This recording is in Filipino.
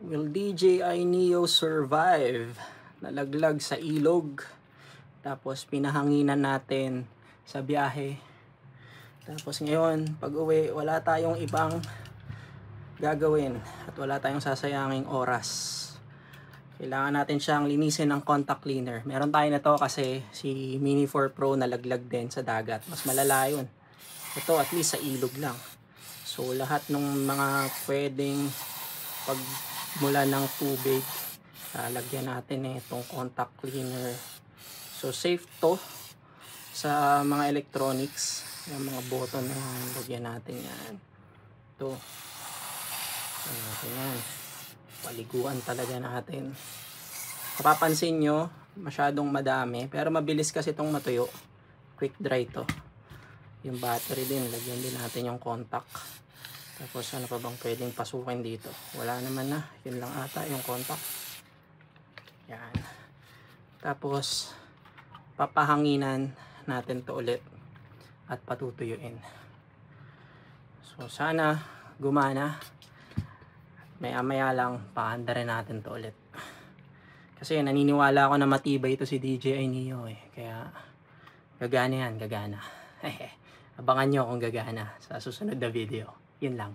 Will DJI Neo survive? Nalaglag sa ilog. Tapos pinahanginan natin sa biyahe. Tapos ngayon, pag uwi, wala tayong ibang gagawin. At wala tayong sasayanging oras. Kailangan natin siyang linisin ng contact cleaner. Meron tayo na to kasi si Mini 4 Pro nalaglag din sa dagat. Mas malala yun. Ito at least sa ilog lang. So lahat ng mga pwedeng pagmula ng tubig, lalagyan natin itong contact cleaner. So safe to sa mga electronics. Yung mga button na yan, lagyan natin yan. Ito. Yan. Paliguan talaga natin. Mapapansin nyo, masyadong madami. Pero mabilis kasi itong matuyo. Quick dry to. Yung battery din, lagyan din natin yung contact. Tapos ano pa bang pwedeng pasukin dito? Wala naman na. Yun lang ata yung contact. Yan. Tapos papahanginan natin to ulit at patutuyuin. So sana gumana. Maya-maya lang paanda rin natin to ulit. Kasi naniniwala ako na matibay ito si DJI Neo eh. Kaya gagana yan, gagana. Abangan nyo kung gagana sa susunod na video. Yun lang.